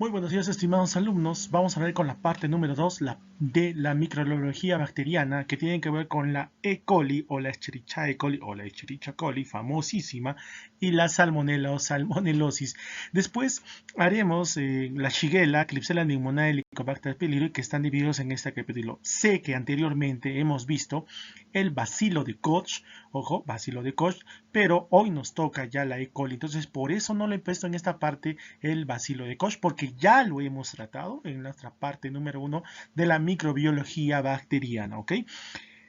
Muy buenos días, estimados alumnos. Vamos a ver con la parte número 2 de la microbiología bacteriana, que tiene que ver con la E. coli o la Escherichia coli o la Escherichia coli, famosísima, y la Salmonella o Salmonellosis. Después haremos la Shigella, Klebsiella pneumoniae y Helicobacter pylori, que están divididos en este capítulo. Sé que anteriormente hemos visto el bacilo de Koch, ojo, bacilo de Koch, pero hoy nos toca ya la E. coli. Entonces, por eso no le he puesto en esta parte el bacilo de Koch, porque ya lo hemos tratado en nuestra parte número 1 de la microbiología bacteriana, ¿ok?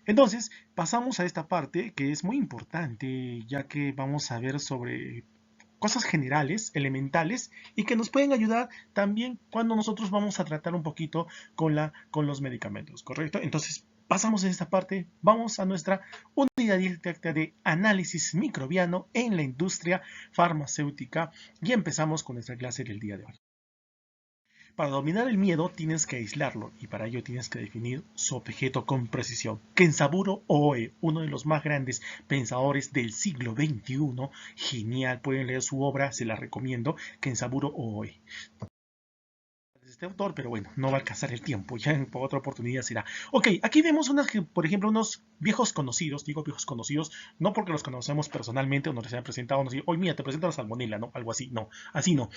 Entonces, pasamos a esta parte que es muy importante, ya que vamos a ver sobre cosas generales, elementales, y que nos pueden ayudar también cuando nosotros vamos a tratar un poquito con los medicamentos, ¿correcto? Entonces, pasamos en esta parte, vamos a nuestra unidad directa de análisis microbiano en la industria farmacéutica y empezamos con nuestra clase del día de hoy. Para dominar el miedo tienes que aislarlo y para ello tienes que definir su objeto con precisión. Kenzaburo Oe, uno de los más grandes pensadores del siglo XXI, genial, pueden leer su obra, se la recomiendo, Kenzaburo Oe. Este autor, pero bueno, no va a alcanzar el tiempo, ya en otra oportunidad será. Ok, aquí vemos por ejemplo, unos viejos conocidos, digo viejos conocidos, no porque los conocemos personalmente o nos les hayan presentado, nos dicen, oye, mira, te presento la salmonela, ¿no? Algo así, no, así no.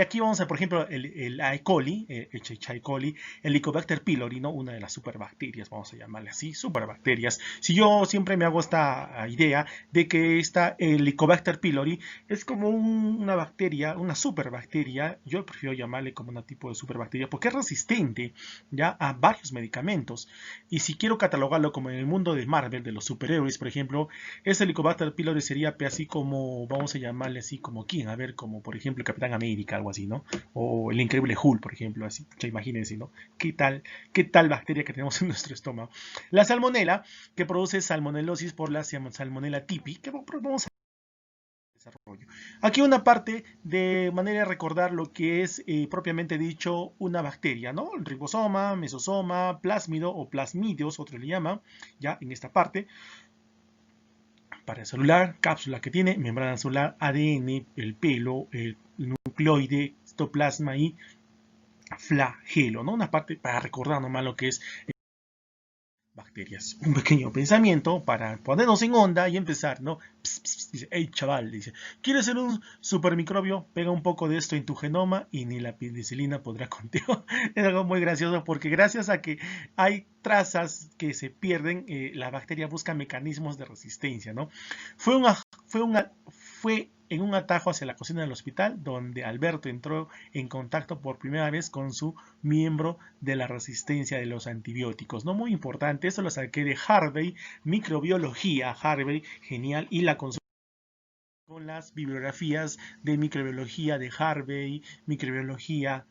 Aquí vamos a ver, por ejemplo, el E. coli, el Escherichia coli, el Helicobacter pylori, ¿no? Una de las superbacterias, vamos a llamarle así, superbacterias. Si yo siempre me hago esta idea de que esta Helicobacter pylori es como una bacteria, una superbacteria, yo prefiero llamarle como un tipo de superbacteria porque es resistente ya a varios medicamentos. Y si quiero catalogarlo como en el mundo de Marvel, de los superhéroes, por ejemplo, este Helicobacter pylori sería así como, vamos a llamarle así como quién, a ver, como por ejemplo el Capitán América, algo así, ¿no? O el Increíble Hulk, por ejemplo, así, ya imagínense, ¿no? Qué tal bacteria que tenemos en nuestro estómago? La salmonela, que produce salmonellosis por la salmonella tipi, que vamos a desarrollo. Aquí una parte de manera de recordar lo que es propiamente dicho una bacteria, ¿no? El ribosoma, mesosoma, plásmido o plasmidios, otro le llama, ya en esta parte. Paracelular, cápsula que tiene, membrana celular, ADN, el pelo, el nucleoide, citoplasma y flagelo, ¿no? Una parte para recordar nomás lo que es bacterias. Un pequeño pensamiento para ponernos en onda y empezar, ¿no? Pss, pss, dice, hey chaval, dice, ¿quieres ser un supermicrobio? Pega un poco de esto en tu genoma y ni la penicilina podrá contigo. Es algo muy gracioso porque gracias a que hay trazas que se pierden, la bacteria busca mecanismos de resistencia, ¿no? Fue en un atajo hacia la cocina del hospital donde Alberto entró en contacto por primera vez con su miembro de la resistencia de los antibióticos, ¿no? Muy importante, eso lo saqué de Harvey, microbiología, Harvey, genial, y la consulta con las bibliografías de microbiología de Harvey, microbiología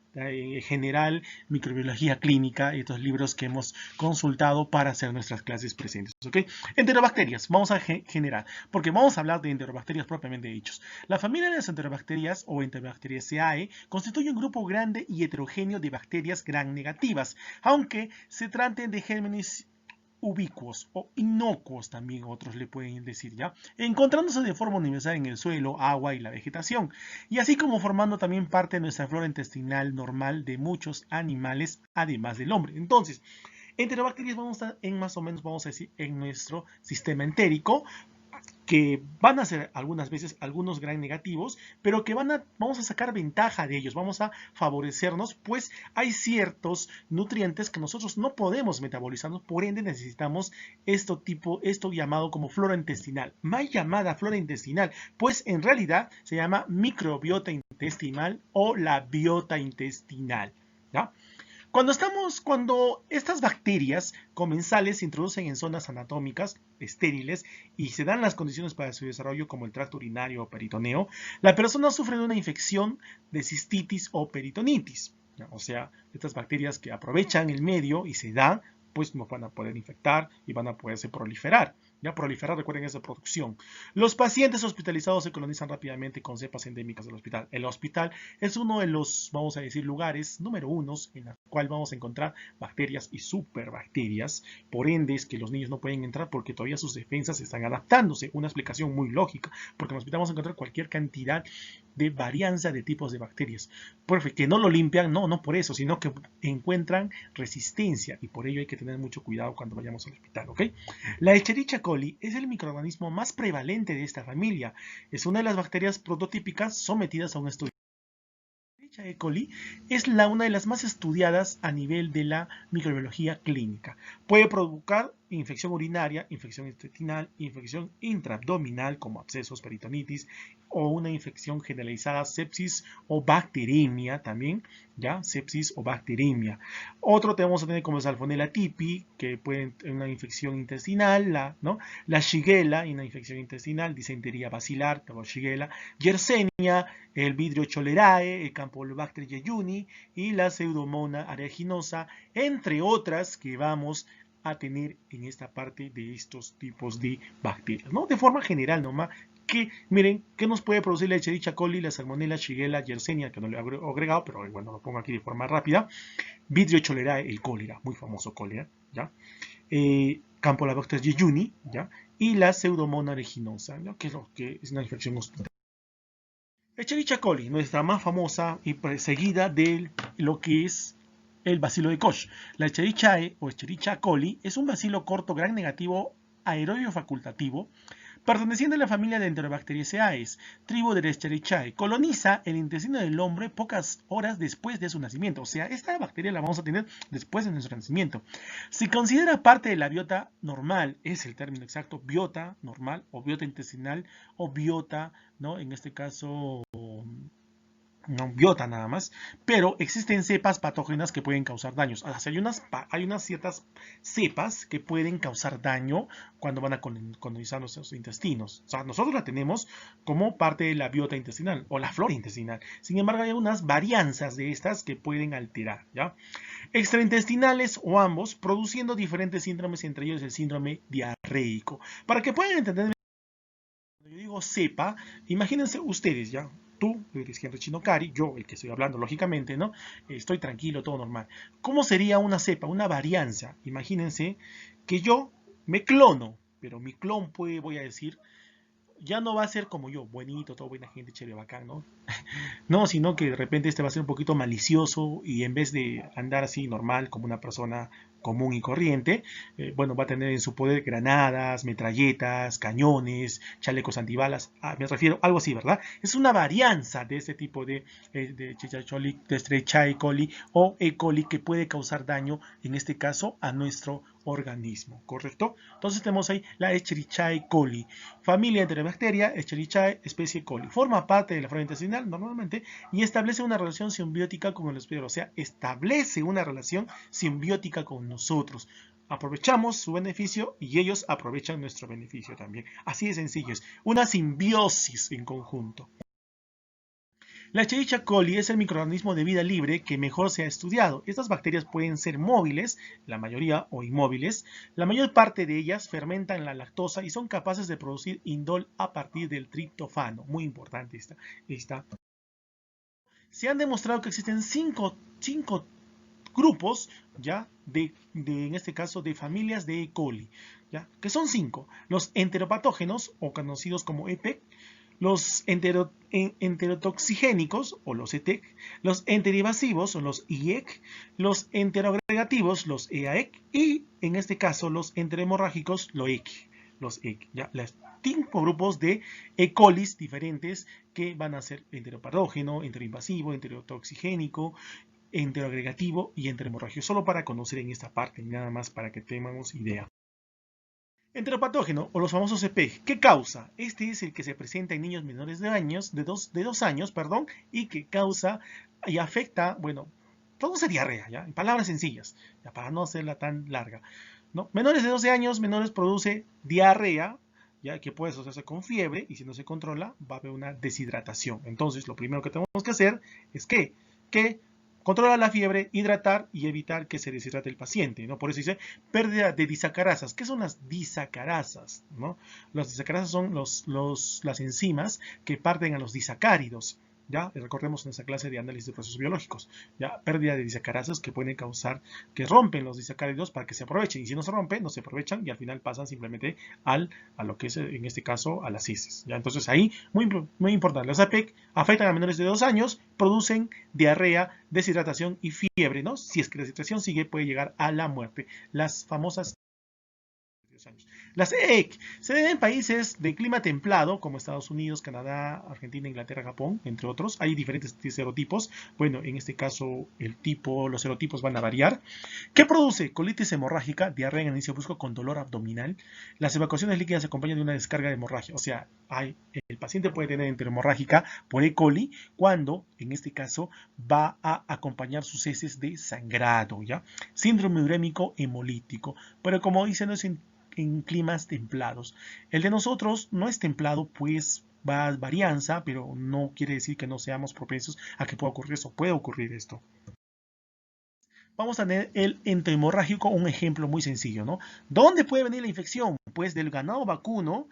general, microbiología clínica, estos libros que hemos consultado para hacer nuestras clases presentes, ¿ok? Enterobacterias, vamos a generar, porque vamos a hablar de enterobacterias propiamente dichos. La familia de las enterobacterias o Enterobacteriaceae constituye un grupo grande y heterogéneo de bacterias gram negativas, aunque se traten de gérmenes ubicuos o inocuos también otros le pueden decir ya, encontrándose de forma universal en el suelo, agua y la vegetación, y así como formando también parte de nuestra flora intestinal normal de muchos animales, además del hombre. Entonces, enterobacterias vamos a estar en más o menos, vamos a decir, en nuestro sistema entérico, que van a ser algunas veces algunos gram negativos, pero que vamos a sacar ventaja de ellos, vamos a favorecernos, pues hay ciertos nutrientes que nosotros no podemos metabolizarnos, por ende necesitamos esto llamado como flora intestinal, mal llamada flora intestinal, pues en realidad se llama microbiota intestinal o la biota intestinal, ¿ya? Cuando estas bacterias comensales se introducen en zonas anatómicas estériles y se dan las condiciones para su desarrollo como el tracto urinario o peritoneo, la persona sufre de una infección de cistitis o peritonitis. O sea, estas bacterias que aprovechan el medio y se dan, pues nos van a poder infectar y van a poderse proliferar. Ya proliferar, recuerden, esa producción. Los pacientes hospitalizados se colonizan rápidamente con cepas endémicas del hospital. El hospital es uno de los, vamos a decir, lugares número unos en el cual vamos a encontrar bacterias y superbacterias. Por ende, es que los niños no pueden entrar porque todavía sus defensas están adaptándose. Una explicación muy lógica, porque en el hospital vamos a encontrar cualquier cantidad de varianza de tipos de bacterias. Que no lo limpian, no por eso, sino que encuentran resistencia y por ello hay que tener mucho cuidado cuando vayamos al hospital, ¿ok? La Escherichia coli es el microorganismo más prevalente de esta familia. Es una de las bacterias prototípicas sometidas a un estudio. La Escherichia coli es una de las más estudiadas a nivel de la microbiología clínica. Puede provocar infección urinaria, infección intestinal, infección intraabdominal como abscesos, peritonitis o una infección generalizada, sepsis o bacteremia también, ¿ya? Sepsis o bacteremia. Otro tenemos a tener como Salmonella typhi, que puede tener una infección intestinal, la Shigella, una infección intestinal, disentería basilar, la Shigella, Yersinia, el Vibrio cholerae, el Campylobacter jejuni y la Pseudomonas aeruginosa, entre otras que vamos a tener en esta parte de estos tipos de bacterias, ¿no? De forma general nomás, que miren, ¿qué nos puede producir la Escherichia coli, la Salmonella, Shigella, Yersinia, que no le he agregado, pero bueno, lo pongo aquí de forma rápida. Vibrio cholerae, el cólera, muy famoso cólera, ¿ya? Campylobacter jejuni, ¿ya? Y la Pseudomonas aeruginosa, ¿no? Que es una infección hospitalaria. Escherichia coli, nuestra más famosa y seguida de lo que es el bacilo de Koch. La Escherichia o Escherichia coli es un bacilo corto gram negativo aerobio facultativo perteneciente a la familia de Enterobacteriaceae, tribu de Escherichia. Coloniza el intestino del hombre pocas horas después de su nacimiento. O sea, esta bacteria la vamos a tener después de nuestro nacimiento. Se considera parte de la biota normal, es el término exacto, biota normal o biota intestinal o biota, ¿no? En este caso, no biota nada más, pero existen cepas patógenas que pueden causar daños. O sea, hay unas ciertas cepas que pueden causar daño cuando van a colonizar nuestros intestinos. O sea, nosotros la tenemos como parte de la biota intestinal o la flora intestinal. Sin embargo, hay unas varianzas de estas que pueden alterar, ¿ya? Extraintestinales o ambos, produciendo diferentes síndromes, entre ellos el síndrome diarreico. Para que puedan entender, cuando yo digo cepa, imagínense ustedes, ¿ya? Tú eres Henry Chinocari, yo el que estoy hablando, lógicamente, ¿no? Estoy tranquilo, todo normal. ¿Cómo sería una cepa, una varianza? Imagínense que yo me clono, pero mi clon puede, voy a decir, ya no va a ser como yo, buenito, todo buena gente, chévere, bacán, ¿no? No, sino que de repente este va a ser un poquito malicioso y en vez de andar así normal como una persona común y corriente, bueno, va a tener en su poder granadas, metralletas, cañones, chalecos antibalas, me refiero a algo así, ¿verdad? Es una varianza de este tipo de Escherichia coli o E. coli que puede causar daño, en este caso, a nuestro organismo, ¿correcto? Entonces tenemos ahí la Escherichia coli, familia Enterobacteria, Escherichia, especie coli. Forma parte de la flora intestinal normalmente y establece una relación simbiótica con el hospedero, o sea, establece una relación simbiótica con nosotros. Aprovechamos su beneficio y ellos aprovechan nuestro beneficio también. Así de sencillo, es una simbiosis en conjunto. La Escherichia coli es el microorganismo de vida libre que mejor se ha estudiado. Estas bacterias pueden ser móviles, la mayoría, o inmóviles. La mayor parte de ellas fermentan la lactosa y son capaces de producir indol a partir del triptofano. Muy importante esta. Se han demostrado que existen cinco grupos, ¿ya? En este caso, de familias de E. coli, ¿ya? Que son 5. Los enteropatógenos, o conocidos como EPEC, los enterotoxigénicos, o los ETEC, los enteroinvasivos, o los IEC, los enteroagregativos, los EAEC, y en este caso los enterohemorrágicos, los EC. Los EC, ¿ya? Los 5 grupos de E. colis diferentes que van a ser enteropatógeno, enteroinvasivo, enterotoxigénico, enteroagregativo y enterohemorrágico. Solo para conocer en esta parte, nada más para que tengamos idea. Enteropatógeno o los famosos EP. ¿Qué causa? Este es el que se presenta en niños menores de dos años, y que causa y afecta, bueno, produce diarrea, ¿ya? En palabras sencillas, ya para no hacerla tan larga, ¿no? Menores de 12 años, menores produce diarrea, ya que puede asociarse con fiebre y si no se controla va a haber una deshidratación. Entonces, lo primero que tenemos que hacer es que Controlar la fiebre, hidratar y evitar que se deshidrate el paciente, ¿no? Por eso dice pérdida de disacarasas. ¿Qué son las disacarasas? ¿No? Las disacarasas son las enzimas que parten a los disacáridos. ¿Ya? Recordemos en esa clase de análisis de procesos biológicos. ¿Ya? Pérdida de disacarasas que pueden causar que rompen los disacáridos para que se aprovechen. Y si no se rompen, no se aprovechan y al final pasan simplemente a lo que es, en este caso, a las heces. ¿Ya? Entonces ahí, muy importante. Las APEC afectan a menores de 2 años, producen diarrea, deshidratación y fiebre, ¿no? Si es que la situación sigue, puede llegar a la muerte. Las famosas años. Las EEC se ven en países de clima templado como Estados Unidos, Canadá, Argentina, Inglaterra, Japón, entre otros. Hay diferentes serotipos. Bueno, en este caso los serotipos van a variar. ¿Qué produce? Colitis hemorrágica, diarrea en el inicio brusco con dolor abdominal. Las evacuaciones líquidas se acompañan de una descarga de hemorragia. O sea, el paciente puede tener enterohemorrágica por E. coli cuando, en este caso, va a acompañar sus heces de sangrado, ¿ya? Síndrome urémico hemolítico. Pero como dice, no es en climas templados. El de nosotros no es templado, pues va a varianza, pero no quiere decir que no seamos propensos a que pueda ocurrir eso. Puede ocurrir esto. Vamos a tener el entohemorrágico, un ejemplo muy sencillo, ¿no? ¿Dónde puede venir la infección? Pues del ganado vacuno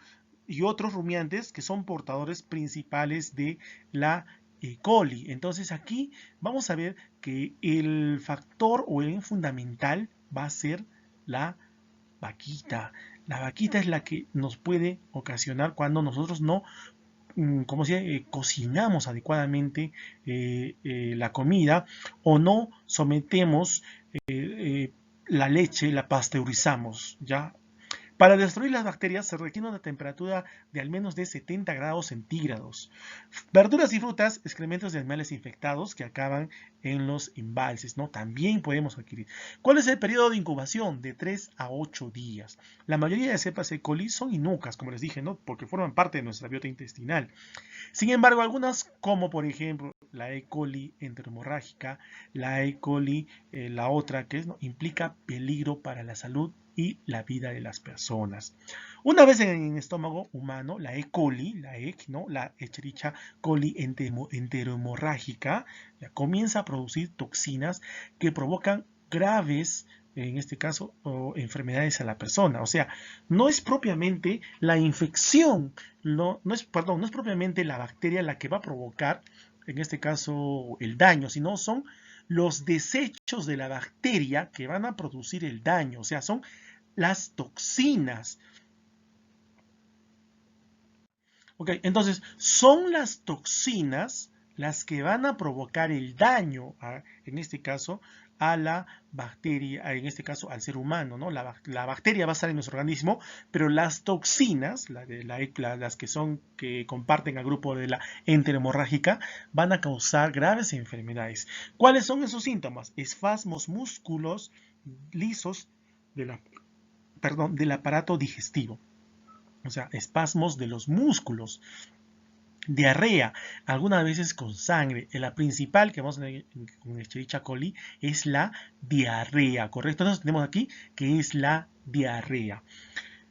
y otros rumiantes que son portadores principales de la E. coli. Entonces aquí vamos a ver que el factor o el fundamental va a ser la vaquita. La vaquita es la que nos puede ocasionar cuando nosotros no, como se cocinamos adecuadamente la comida o no sometemos la leche, la pasteurizamos, ¿ya? Para destruir las bacterias se requiere una temperatura de al menos de 70 grados centígrados. Verduras y frutas, excrementos de animales infectados que acaban en los embalses, ¿no? También podemos adquirir. ¿Cuál es el periodo de incubación? De 3 a 8 días. La mayoría de cepas E. coli son inucas, como les dije, ¿no? Porque forman parte de nuestra biota intestinal. Sin embargo, algunas, como por ejemplo la E. coli enterohemorrágica, la E. coli, la otra que es, ¿no?, implica peligro para la salud y la vida de las personas. Una vez en el estómago humano, la E. coli, la EC, ¿no?, la Escherichia coli enterohemorrágica, comienza a producir toxinas que provocan graves, en este caso, enfermedades a la persona. O sea, no es propiamente la infección, no es propiamente la bacteria la que va a provocar, en este caso, el daño, sino son los desechos de la bacteria que van a producir el daño. O sea, son las toxinas. Ok, entonces son las toxinas las que van a provocar el daño, en este caso, a la bacteria, en este caso al ser humano, ¿no? La bacteria va a estar en nuestro organismo, pero las toxinas, las que comparten al grupo de la enterohemorrágica, van a causar graves enfermedades. ¿Cuáles son esos síntomas? Espasmos músculos lisos del aparato digestivo. O sea, espasmos de los músculos. Diarrea, algunas veces con sangre. La principal que vamos a tener con Escherichia coli es la diarrea, ¿correcto? Entonces tenemos aquí que es la diarrea.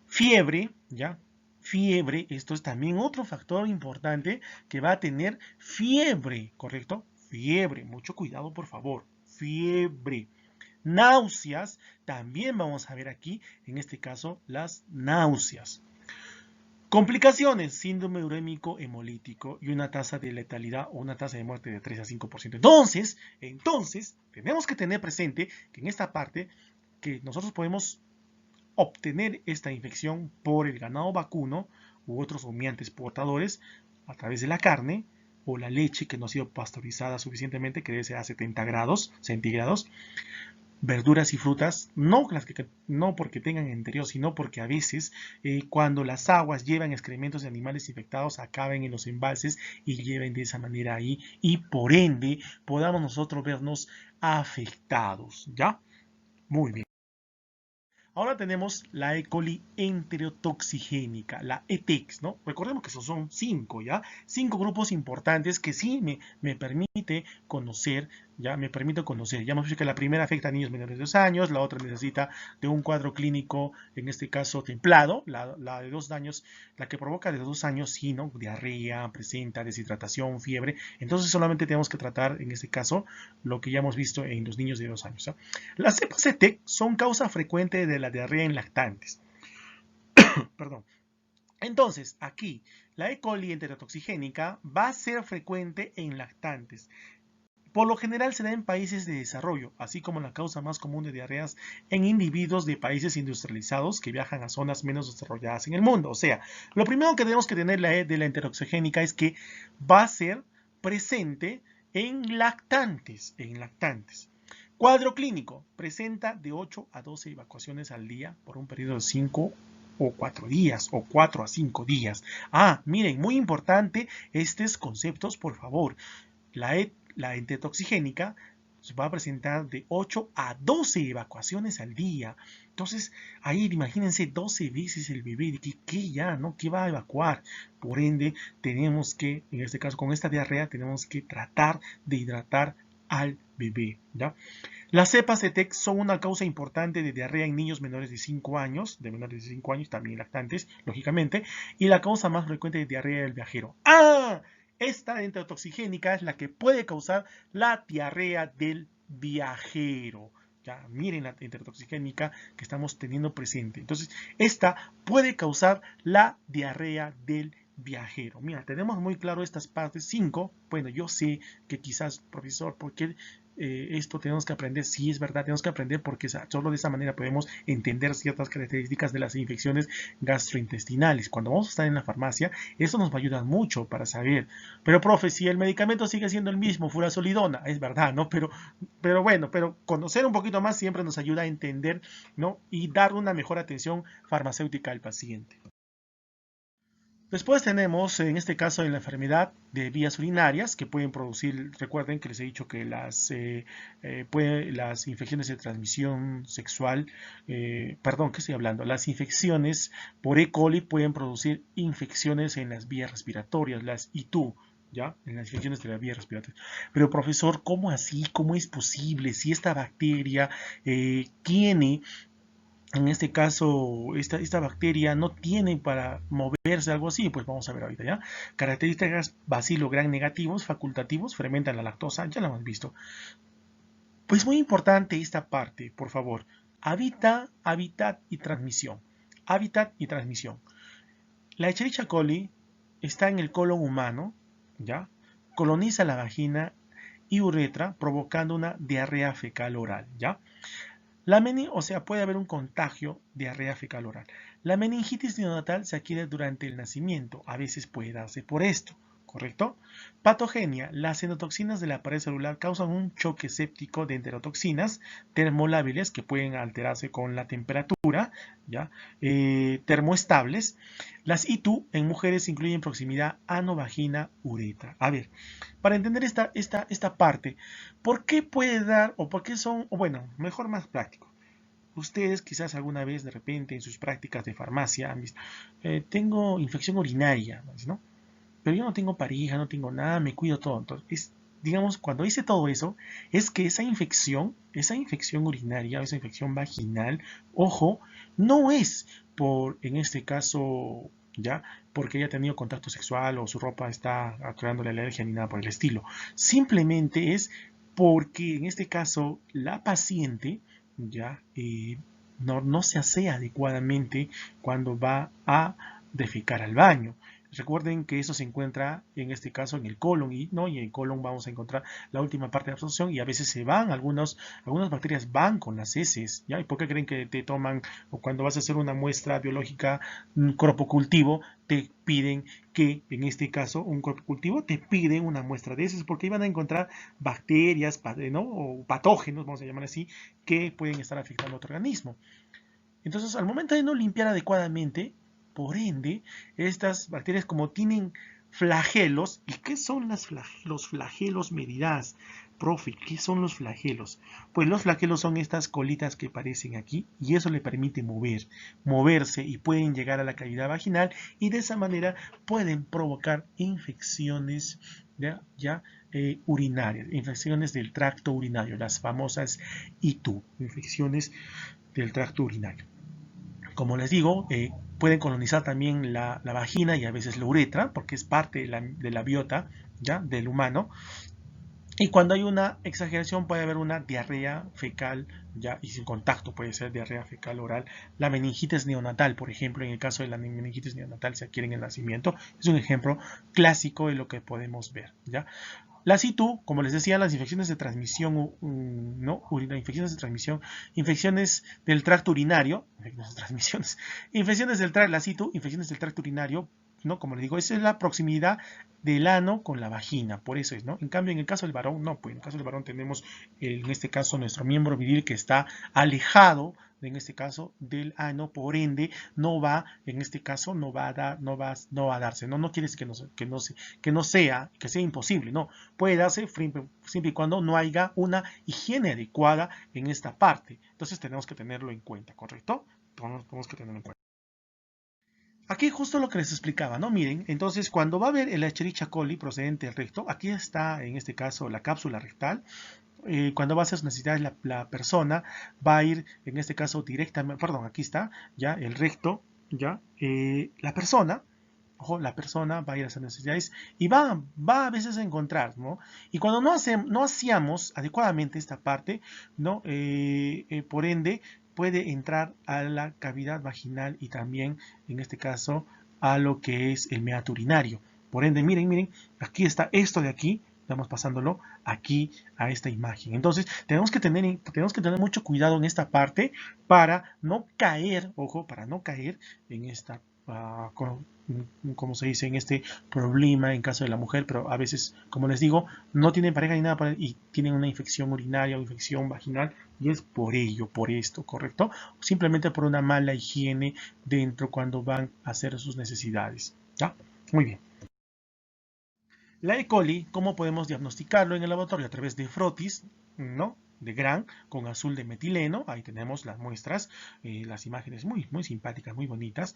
Fiebre, ¿ya? Fiebre, esto es también otro factor importante que va a tener fiebre, ¿correcto? Fiebre, mucho cuidado por favor. Fiebre. Náuseas, también vamos a ver aquí, en este caso, las náuseas. Complicaciones, síndrome urémico hemolítico y una tasa de letalidad o una tasa de muerte de 3 a 5%. Entonces, tenemos que tener presente que en esta parte, que nosotros podemos obtener esta infección por el ganado vacuno u otros rumiantes portadores a través de la carne o la leche que no ha sido pasteurizada suficientemente, que debe ser a 70 grados centígrados. Verduras y frutas, no porque tengan interior, sino porque a veces cuando las aguas llevan excrementos de animales infectados acaben en los embalses y lleven de esa manera ahí y por ende podamos nosotros vernos afectados, ¿ya? Muy bien. Ahora tenemos la E. coli enterotoxigénica, la ETEX, ¿no? Recordemos que esos son 5, ¿ya? 5 grupos importantes que sí me permite conocer, ¿ya? Me permite conocer. Ya hemos visto que la primera afecta a niños menores de 2 años, la otra necesita de un cuadro clínico, en este caso templado, la de 2 años, la que provoca de 2 años, sí, ¿no? Diarrea, presenta deshidratación, fiebre. Entonces solamente tenemos que tratar, en este caso, lo que ya hemos visto en los niños de 2 años, ¿no? Las cepas ETEC son causa frecuente de la diarrea en lactantes. Perdón. Entonces, aquí, la E. coli enterotoxigénica va a ser frecuente en lactantes. Por lo general se da en países de desarrollo, así como la causa más común de diarreas en individuos de países industrializados que viajan a zonas menos desarrolladas en el mundo. O sea, lo primero que tenemos que tener de la enterotoxigénica es que va a ser presente en lactantes. Cuadro clínico. Presenta de 8 a 12 evacuaciones al día por un periodo de 5 o 4 días o 4 a 5 días. Miren, muy importante estos conceptos, por favor. La enterotoxigénica va a presentar de 8 a 12 evacuaciones al día. Entonces, ahí imagínense 12 veces el bebé, ¿qué ya, no? ¿Qué va a evacuar? Por ende, tenemos que, en este caso, con esta diarrea, tenemos que tratar de hidratar al bebé, ¿ya? Las cepas ETEC son una causa importante de diarrea en niños menores de 5 años, también lactantes, lógicamente, y la causa más frecuente de diarrea del viajero. Esta enterotoxigénica es la que puede causar la diarrea del viajero. Ya, miren la enterotoxigénica que estamos teniendo presente. Entonces, esta puede causar la diarrea del viajero. Mira, tenemos muy claro estas partes 5. Bueno, yo sé que quizás, profesor, ¿por qué esto tenemos que aprender? Sí, es verdad, tenemos que aprender porque solo de esa manera podemos entender ciertas características de las infecciones gastrointestinales. Cuando vamos a estar en la farmacia, eso nos va a ayudar mucho para saber. Pero, profe, si el medicamento sigue siendo el mismo, furazolidona, es verdad, ¿no? Pero bueno, pero conocer un poquito más siempre nos ayuda a entender, ¿no? Y dar una mejor atención farmacéutica al paciente. Después tenemos, en este caso, en la enfermedad de vías urinarias que pueden producir, recuerden que les he dicho que las infecciones de transmisión sexual, perdón, ¿qué estoy hablando? Las infecciones por E. coli pueden producir infecciones en las vías respiratorias, las ITU, ¿ya? En las infecciones de las vías respiratorias. Pero, profesor, ¿cómo así? ¿Cómo es posible? Si esta bacteria tiene... En este caso, esta bacteria no tiene para moverse, algo así, pues vamos a ver ahorita, ¿ya? Características bacilo gram negativos, facultativos, fermentan la lactosa, ya lo hemos visto. Pues muy importante esta parte, por favor. Hábitat y transmisión. Hábitat y transmisión. La Escherichia coli está en el colon humano, ¿ya? Coloniza la vagina y uretra, provocando una diarrea fecal oral, ¿ya? O sea, puede haber un contagio de diarrea fecal oral. La meningitis neonatal se adquiere durante el nacimiento. A veces puede darse por esto, ¿correcto? Patogenia. Las endotoxinas de la pared celular causan un choque séptico de enterotoxinas termolábiles que pueden alterarse con la temperatura, ¿ya? Termoestables. Las ITU en mujeres incluyen proximidad ano-vagina-uretra. A ver, para entender esta parte, ¿por qué puede dar o por qué son, o bueno, mejor más práctico? Ustedes quizás alguna vez de repente en sus prácticas de farmacia han visto, tengo infección urinaria, ¿no? Pero yo no tengo pareja, no tengo nada, me cuido todo. Entonces, digamos, cuando hice todo eso, es que esa infección urinaria, esa infección vaginal, ojo, no es por, en este caso, ya, porque haya tenido contacto sexual o su ropa está creándole alergia ni nada por el estilo. Simplemente es porque, en este caso, la paciente, ya, no se asea adecuadamente cuando va a defecar al baño. Recuerden que eso se encuentra en este caso en el colon y en el colon vamos a encontrar la última parte de absorción y a veces se van, algunas bacterias van con las heces, ¿ya? ¿Y por qué creen que te toman o cuando vas a hacer una muestra biológica, un cuerpo cultivo, te piden que en este caso un cuerpo cultivo te piden una muestra de heces porque iban a encontrar bacterias, ¿no? O patógenos, vamos a llamar así, que pueden estar afectando a otro organismo. Entonces, al momento de no limpiar adecuadamente, por ende, estas bacterias como tienen flagelos, ¿y qué son los flagelos? Medidas. Profe, ¿qué son los flagelos? Pues los flagelos son estas colitas que aparecen aquí y eso le permite moverse y pueden llegar a la cavidad vaginal y de esa manera pueden provocar infecciones urinarias, infecciones del tracto urinario, las famosas ITU, infecciones del tracto urinario. Como les digo, pueden colonizar también la vagina y a veces la uretra, porque es parte de la biota del humano. Y cuando hay una exageración puede haber una diarrea fecal, y sin contacto puede ser diarrea fecal oral. La meningitis neonatal, por ejemplo, en el caso de la meningitis neonatal se adquiere en el nacimiento. Es un ejemplo clásico de lo que podemos ver, ¿ya? La situ, como les decía, las infecciones de transmisión, infecciones de transmisión, infecciones del tracto urinario, infecciones del tracto, la situ, infecciones del tracto urinario, ¿no? Como les digo, esa es la proximidad del ano con la vagina, por eso es, ¿no? En cambio, en el caso del varón, no, pues en el caso del varón tenemos, en este caso, nuestro miembro viril que está alejado, en este caso, del ano, por ende, no va, en este caso, no va a darse, ¿no? No quiere decir que no sea imposible, no, puede darse siempre y cuando no haya una higiene adecuada en esta parte. Entonces tenemos que tenerlo en cuenta, ¿correcto? Tenemos que tenerlo en cuenta. Aquí justo lo que les explicaba, ¿no? Miren, entonces cuando va a haber el Escherichia coli procedente del recto, aquí está en este caso la cápsula rectal. Cuando va a hacer sus necesidades la persona va a ir en este caso directamente, perdón, aquí está ya el recto, la persona, ojo, la persona va a ir a hacer necesidades y va a veces a encontrar, ¿no? Y cuando no hacíamos adecuadamente esta parte, ¿no? Por ende, puede entrar a la cavidad vaginal y también, en este caso, a lo que es el meato urinario. Por ende, miren, aquí está esto de aquí, estamos pasándolo aquí a esta imagen. Entonces, tenemos que tener mucho cuidado en esta parte para no caer, ojo, para no caer en esta como se dice, en este problema en caso de la mujer, pero a veces, como les digo, no tienen pareja ni nada y tienen una infección urinaria o infección vaginal y es por ello, por esto, ¿correcto? O simplemente por una mala higiene dentro cuando van a hacer sus necesidades, ¿ya? Muy bien. La E. coli, ¿cómo podemos diagnosticarlo en el laboratorio? A través de frotis, ¿no? De Gran con azul de metileno, ahí tenemos las muestras, las imágenes muy simpáticas, muy bonitas,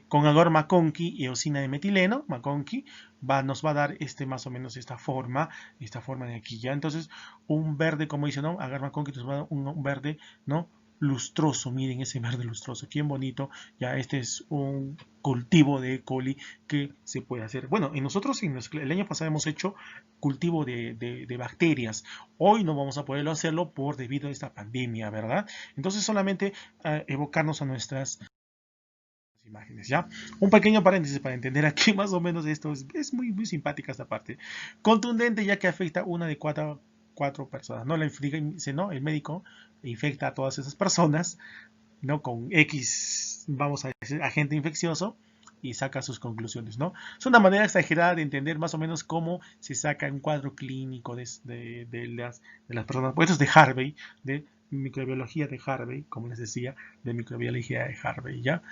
con agar McConkey y eosina de metileno, McConkey nos va a dar más o menos esta forma de aquí ya, entonces un verde, como dice, ¿no? Agar McConkey nos va a dar un verde, ¿no? Lustroso, miren ese verde lustroso, bien bonito, ya este es un cultivo de E. coli que se puede hacer. Bueno, nosotros el año pasado hemos hecho cultivo de bacterias, hoy no vamos a poderlo hacerlo debido a esta pandemia, ¿verdad? Entonces solamente evocarnos a nuestras imágenes, ¿ya? Un pequeño paréntesis para entender aquí más o menos esto, es muy simpática esta parte. Contundente ya que afecta a una de cuatro personas, ¿no? ¿no? El médico infecta a todas esas personas, ¿no? Con X, vamos a decir, agente infeccioso y saca sus conclusiones, ¿no? Es una manera exagerada de entender más o menos cómo se saca un cuadro clínico de las personas. Pues esto es de Harvey, de microbiología de Harvey, como les decía, de microbiología de Harvey, ¿ya?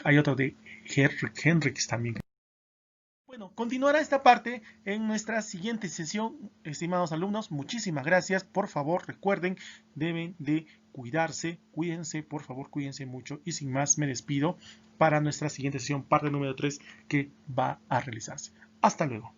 Hay otro de Hendricks también. Bueno, continuará esta parte en nuestra siguiente sesión, estimados alumnos. Muchísimas gracias. Por favor, recuerden, deben de cuidarse. Cuídense, por favor, cuídense mucho. Y sin más, me despido para nuestra siguiente sesión, parte número 3, que va a realizarse. Hasta luego.